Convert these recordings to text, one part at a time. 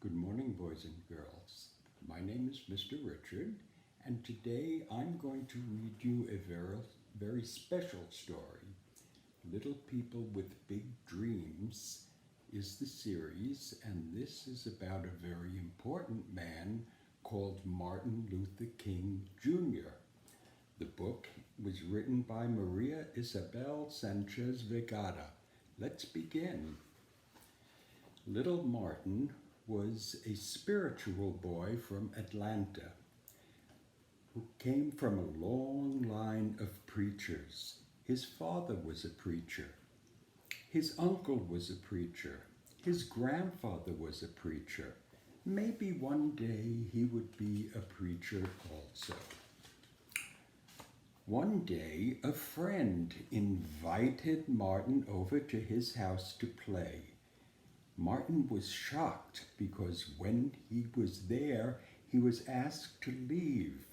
Good morning, boys and girls. My name is Mr. Richard, and today I'm going to read you a very special story. Little People with Big Dreams is the series, and this is about a very important man called Martin Luther King Jr. The book was written by Maria Isabel Sanchez Vegara. Let's begin. Little Martin was a spiritual boy from Atlanta who came from a long line of preachers. His father was a preacher. His uncle was a preacher. His grandfather was a preacher. Maybe one day he would be a preacher also. One day, a friend invited Martin over to his house to play. Martin was shocked because when he was there, he was asked to leave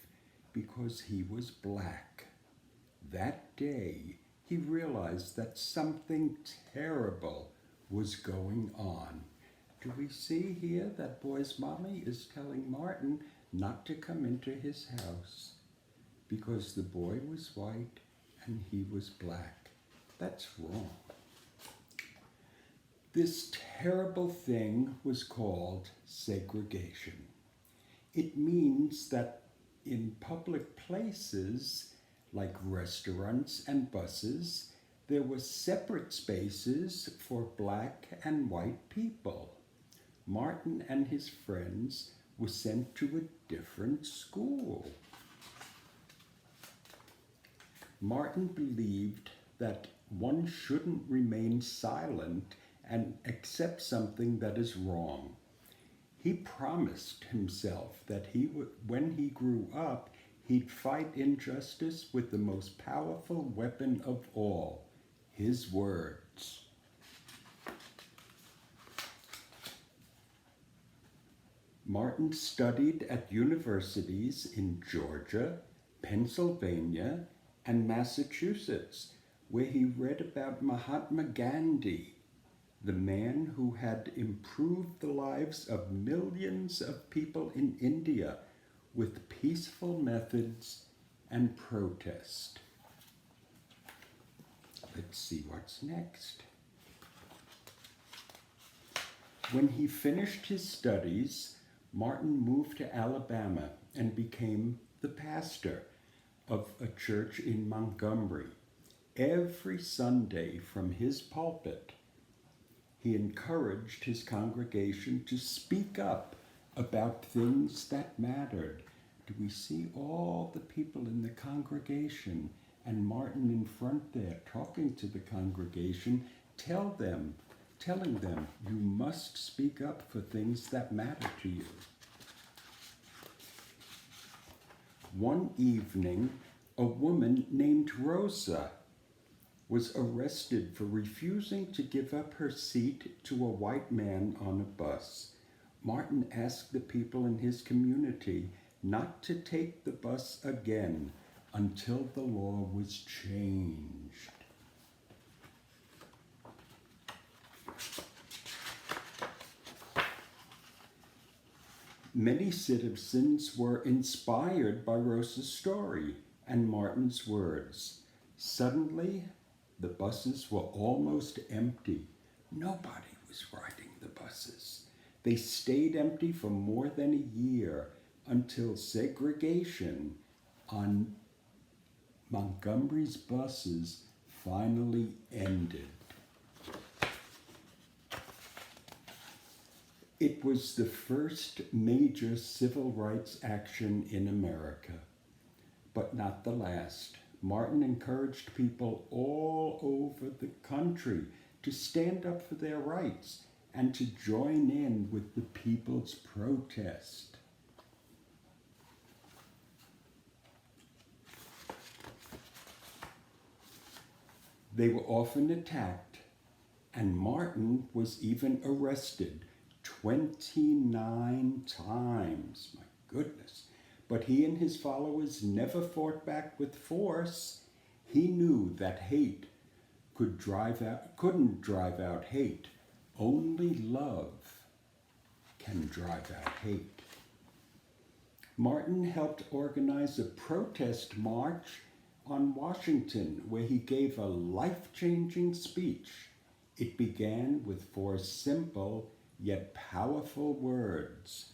because he was black. That day, he realized that something terrible was going on. Do we see here that boy's mommy is telling Martin not to come into his house because the boy was white and he was black? That's wrong. This terrible thing was called segregation. It means that in public places, like restaurants and buses, there were separate spaces for black and white people. Martin and his friends were sent to a different school. Martin believed that one shouldn't remain silent and accept something that is wrong. He promised himself that when he grew up, he'd fight injustice with the most powerful weapon of all, his words. Martin studied at universities in Georgia, Pennsylvania, and Massachusetts, where he read about Mahatma Gandhi, the man who had improved the lives of millions of people in India with peaceful methods and protest. Let's see what's next. When he finished his studies, Martin moved to Alabama and became the pastor of a church in Montgomery. Every Sunday from his pulpit, he encouraged his congregation to speak up about things that mattered. Do we see all the people in the congregation and Martin in front there talking to the congregation, telling them, you must speak up for things that matter to you. One evening, a woman named Rosa was arrested for refusing to give up her seat to a white man on a bus. Martin asked the people in his community not to take the bus again until the law was changed. Many citizens were inspired by Rosa's story and Martin's words. Suddenly, the buses were almost empty. Nobody was riding the buses. They stayed empty for more than a year until segregation on Montgomery's buses finally ended. It was the first major civil rights action in America, but not the last. Martin encouraged people all over the country to stand up for their rights and to join in with the people's protest. They were often attacked, and Martin was even arrested 29 times. My goodness. But he and his followers never fought back with force. He knew that hate couldn't drive out hate. Only love can drive out hate. Martin helped organize a protest march on Washington where he gave a life-changing speech. It began with 4 simple yet powerful words.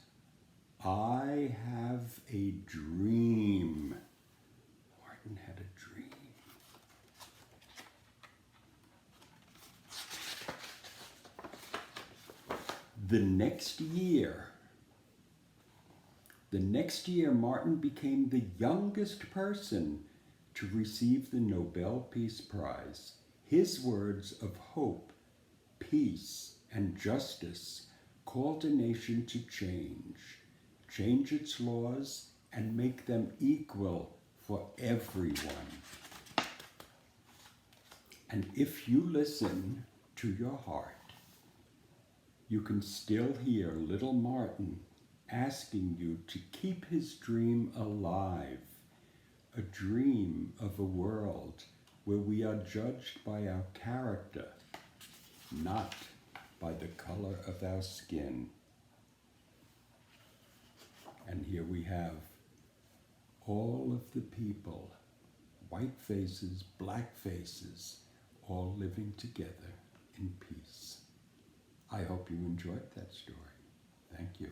I have a dream. Martin had a dream. The next year, Martin became the youngest person to receive the Nobel Peace Prize. His words of hope, peace, and justice called a nation to change its laws, and make them equal for everyone. And if you listen to your heart, you can still hear little Martin asking you to keep his dream alive, a dream of a world where we are judged by our character, not by the color of our skin. And here we have all of the people, white faces, black faces, all living together in peace. I hope you enjoyed that story. Thank you.